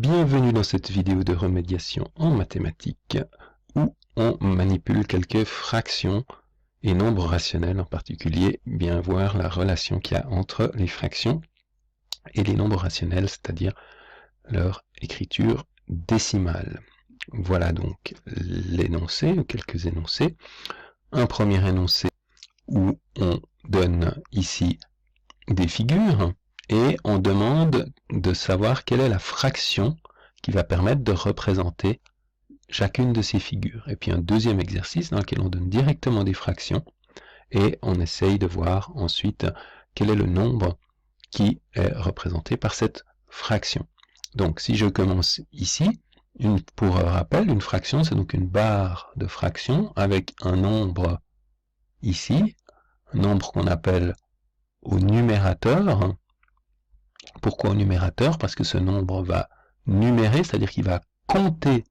Bienvenue dans cette vidéo de remédiation en mathématiques où on manipule quelques fractions et nombres rationnels en particulier, bien voir la relation qu'il y a entre les fractions et les nombres rationnels, c'est-à-dire leur écriture décimale. Voilà donc l'énoncé, ou quelques énoncés. Un premier énoncé où on donne ici des figures et on demande de savoir quelle est la fraction qui va permettre de représenter chacune de ces figures. Et puis un deuxième exercice dans lequel on donne directement des fractions et on essaye de voir ensuite quel est le nombre qui est représenté par cette fraction. Donc si je commence ici, pour rappel, une fraction c'est donc une barre de fraction avec un nombre ici, un nombre qu'on appelle au numérateur. Pourquoi au numérateur? Parce que ce nombre va numérer, c'est-à-dire qu'il va compter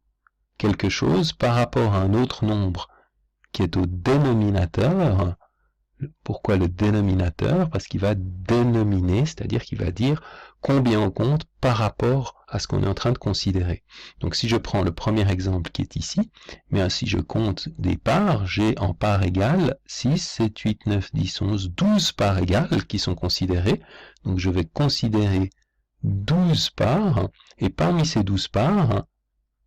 quelque chose par rapport à un autre nombre qui est au dénominateur. Pourquoi le dénominateur? Parce qu'il va dénominer, c'est-à-dire qu'il va dire combien on compte par rapport à ce qu'on est en train de considérer. Donc si je prends le premier exemple qui est ici, mais si je compte des parts, j'ai en parts égales 6, 7, 8, 9, 10, 11, 12 parts égales qui sont considérées. Donc je vais considérer 12 parts, et parmi ces 12 parts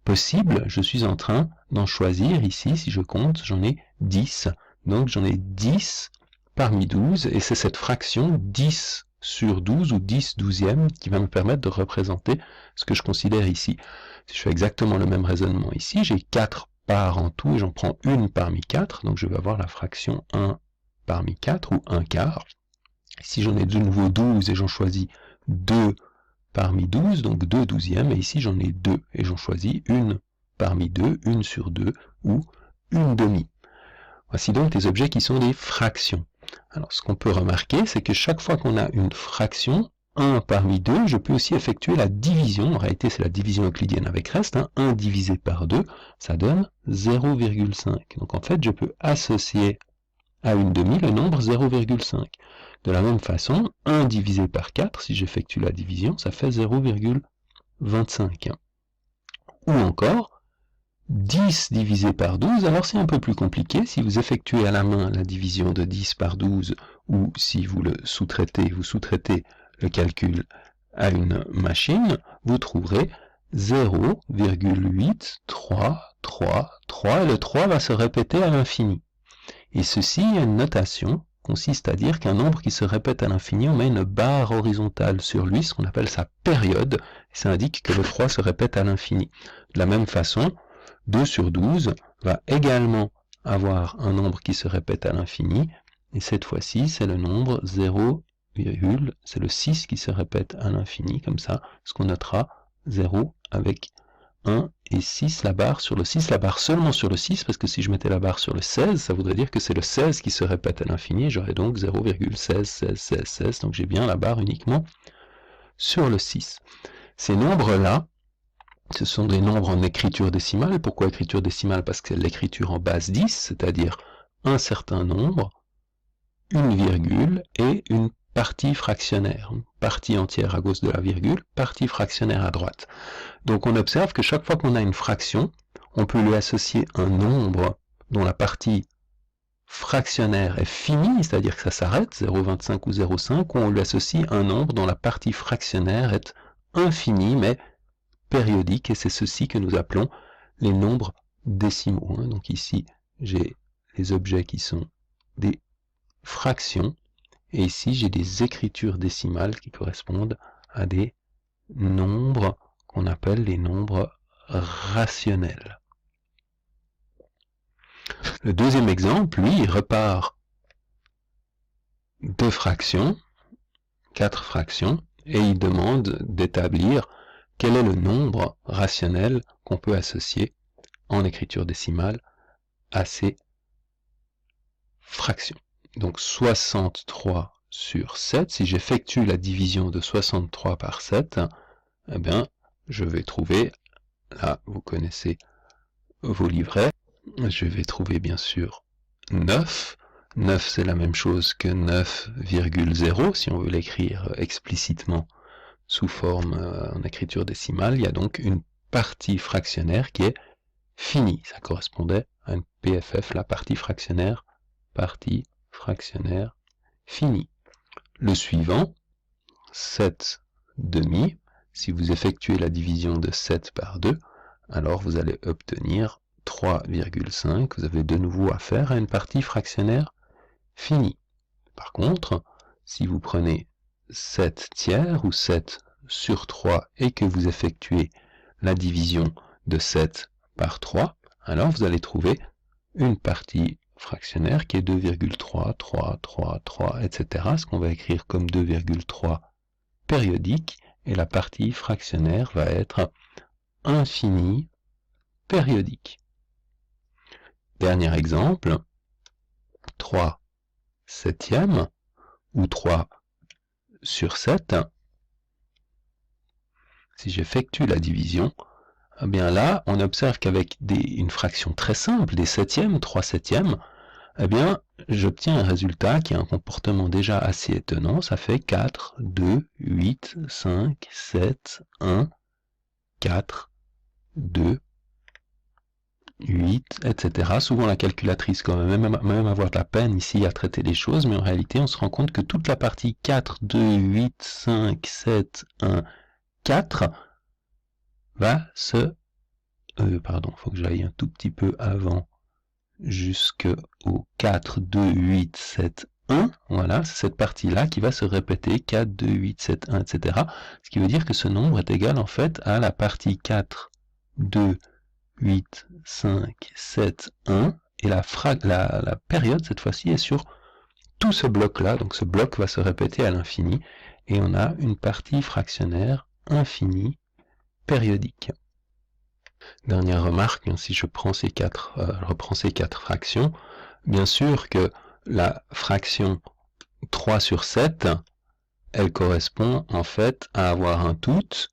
possibles, je suis en train d'en choisir ici, si je compte, j'en ai 10. Donc j'en ai 10 parmi 12, et c'est cette fraction 10 sur 12 ou 10 douzièmes qui va me permettre de représenter ce que je considère ici. Si je fais exactement le même raisonnement ici, j'ai 4 parts en tout et j'en prends une parmi 4, donc je vais avoir la fraction 1 parmi 4 ou 1 quart. Si j'en ai de nouveau 12 et j'en choisis 2 parmi 12, donc 2 douzièmes, et ici j'en ai 2 et j'en choisis une parmi 2, une sur 2 ou une demi. Voici donc des objets qui sont des fractions. Alors ce qu'on peut remarquer, c'est que chaque fois qu'on a une fraction, 1 parmi 2, je peux aussi effectuer la division. En réalité, c'est la division euclidienne avec reste. 1 divisé par 2, ça donne 0,5. Donc en fait, je peux associer à une demi le nombre 0,5. De la même façon, 1 divisé par 4, si j'effectue la division, ça fait 0,25. Ou encore, 10 divisé par 12, alors c'est un peu plus compliqué. Si vous effectuez à la main la division de 10 par 12, ou si vous le sous-traitez, vous sous-traitez le calcul à une machine, vous trouverez 0,8333, et le 3 va se répéter à l'infini. Et ceci a une notation, consiste à dire qu'un nombre qui se répète à l'infini, on met une barre horizontale sur lui, ce qu'on appelle sa période, et ça indique que le 3 se répète à l'infini. De la même façon, 2 sur 12 va également avoir un nombre qui se répète à l'infini, et cette fois-ci, c'est le nombre 0, c'est le 6 qui se répète à l'infini, comme ça, ce qu'on notera 0 avec 1 et 6, la barre sur le 6, la barre seulement sur le 6, parce que si je mettais la barre sur le 16, ça voudrait dire que c'est le 16 qui se répète à l'infini, et j'aurais donc 0,16, 16, 16, 16, donc j'ai bien la barre uniquement sur le 6. Ces nombres-là, ce sont des nombres en écriture décimale. Pourquoi écriture décimale? Parce que c'est l'écriture en base 10, c'est-à-dire un certain nombre, une virgule et une partie fractionnaire. Une partie entière à gauche de la virgule, partie fractionnaire à droite. Donc on observe que chaque fois qu'on a une fraction, on peut lui associer un nombre dont la partie fractionnaire est finie, c'est-à-dire que ça s'arrête, 0,25 ou 0,5, ou on lui associe un nombre dont la partie fractionnaire est infinie, mais périodique, et c'est ceci que nous appelons les nombres décimaux. Donc ici, j'ai les objets qui sont des fractions, et ici, j'ai des écritures décimales qui correspondent à des nombres qu'on appelle les nombres rationnels. Le deuxième exemple, lui, il repart de fractions, 4 fractions, et il demande d'établir quel est le nombre rationnel qu'on peut associer en écriture décimale à ces fractions. Donc 63 sur 7, si j'effectue la division de 63 par 7, eh bien, je vais trouver, là vous connaissez vos livrets, je vais trouver bien sûr 9. 9 c'est la même chose que 9,0 si on veut l'écrire explicitement sous forme en écriture décimale, il y a donc une partie fractionnaire qui est finie. Ça correspondait à une PFF, la partie fractionnaire finie. Le suivant, 7 demi, si vous effectuez la division de 7 par 2, alors vous allez obtenir 3,5. Vous avez de nouveau affaire à une partie fractionnaire finie. Par contre, si vous prenez 7 tiers ou 7 sur 3 et que vous effectuez la division de 7 par 3, alors vous allez trouver une partie fractionnaire qui est 2,3, 3, 3, 3, etc. Ce qu'on va écrire comme 2,3 périodique, et la partie fractionnaire va être infinie périodique. Dernier exemple, 3 septièmes, ou 3 sur 7. Si j'effectue la division, eh bien là, on observe qu'avec une fraction très simple, des septièmes, 3 septièmes, eh bien, j'obtiens un résultat qui a un comportement déjà assez étonnant. Ça fait 4, 2, 8, 5, 7, 1, 4, 2, 8, etc. Souvent la calculatrice quand même avoir de la peine ici à traiter les choses, mais en réalité on se rend compte que toute la partie 4, 2, 8, 5, 7, 1, 4 va se... faut que j'aille un tout petit peu avant, jusqu'au 4, 2, 8, 7, 1. Voilà, c'est cette partie-là qui va se répéter, 4, 2, 8, 7, 1, etc. Ce qui veut dire que ce nombre est égal en fait à la partie 4, 2, 8, 5, 7, 1, et la période, cette fois-ci, est sur tout ce bloc-là, donc ce bloc va se répéter à l'infini, et on a une partie fractionnaire infinie périodique. Dernière remarque, si je reprends ces quatre fractions, bien sûr que la fraction 3 sur 7, elle correspond en fait à avoir un tout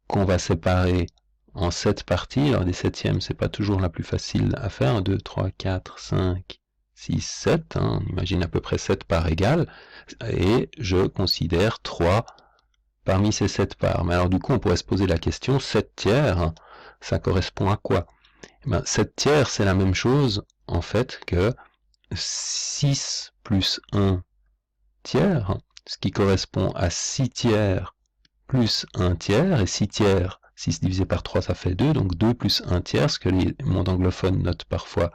qu'on va séparer en 7 parties. Alors des septièmes, c'est pas toujours la plus facile à faire. 1, 2, 3, 4, 5, 6, 7. On imagine à peu près 7 parts égales. Et je considère 3 parmi ces 7 parts. Mais alors du coup, on pourrait se poser la question, 7 tiers, ça correspond à quoi? 7 tiers, c'est la même chose, en fait, que 6 plus 1 tiers, ce qui correspond à 6 tiers plus 1 tiers, et 6 tiers, 6 divisé par 3, ça fait 2, donc 2 plus 1 tiers, ce que les mondes anglophones notent parfois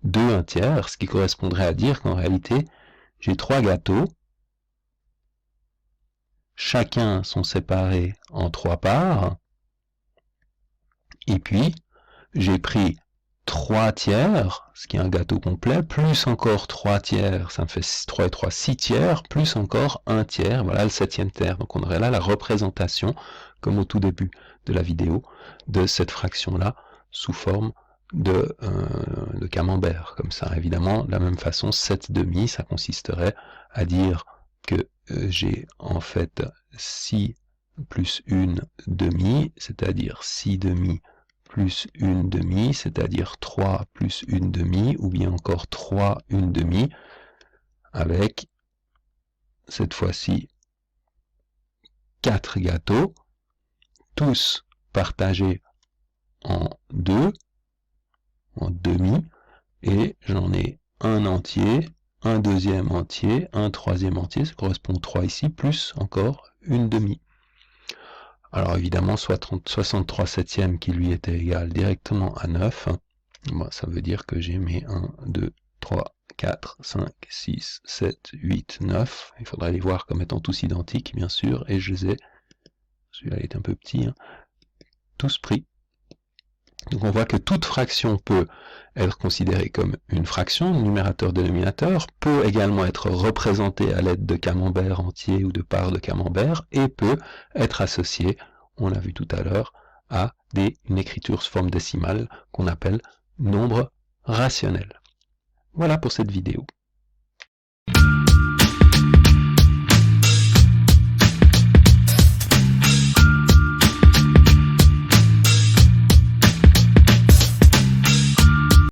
2 1 tiers, ce qui correspondrait à dire qu'en réalité, j'ai 3 gâteaux, chacun sont séparés en 3 parts, et puis j'ai pris 3 tiers, ce qui est un gâteau complet, plus encore 3 tiers, ça me fait 3 et 3, 6 tiers, plus encore 1 tiers, voilà le 7e tiers. Donc on aurait là la représentation, comme au tout début de la vidéo, de cette fraction-là, sous forme de camembert, comme ça. Évidemment, de la même façon, 7 demi, ça consisterait à dire que j'ai en fait 6 plus une demi, c'est-à-dire 6 demi plus une demi, c'est-à-dire 3 plus une demi, ou bien encore 3 une demi, avec, cette fois-ci, 4 gâteaux, tous partagés en 2, en demi, et j'en ai un entier, un deuxième entier, un troisième entier, ça correspond à 3 ici, plus encore une demi. Alors évidemment, 63 septièmes qui lui était égal directement à 9, ça veut dire que j'ai mes 1, 2, 3, 4, 5, 6, 7, 8, 9. Il faudrait les voir comme étant tous identiques, bien sûr, et je les ai, celui-là est un peu petit, tous pris. Donc on voit que toute fraction peut être considérée comme une fraction, numérateur-dénominateur, peut également être représentée à l'aide de camemberts entiers ou de parts de camembert, et peut être associée, on l'a vu tout à l'heure, à une écriture sous forme décimale qu'on appelle nombre rationnel. Voilà pour cette vidéo.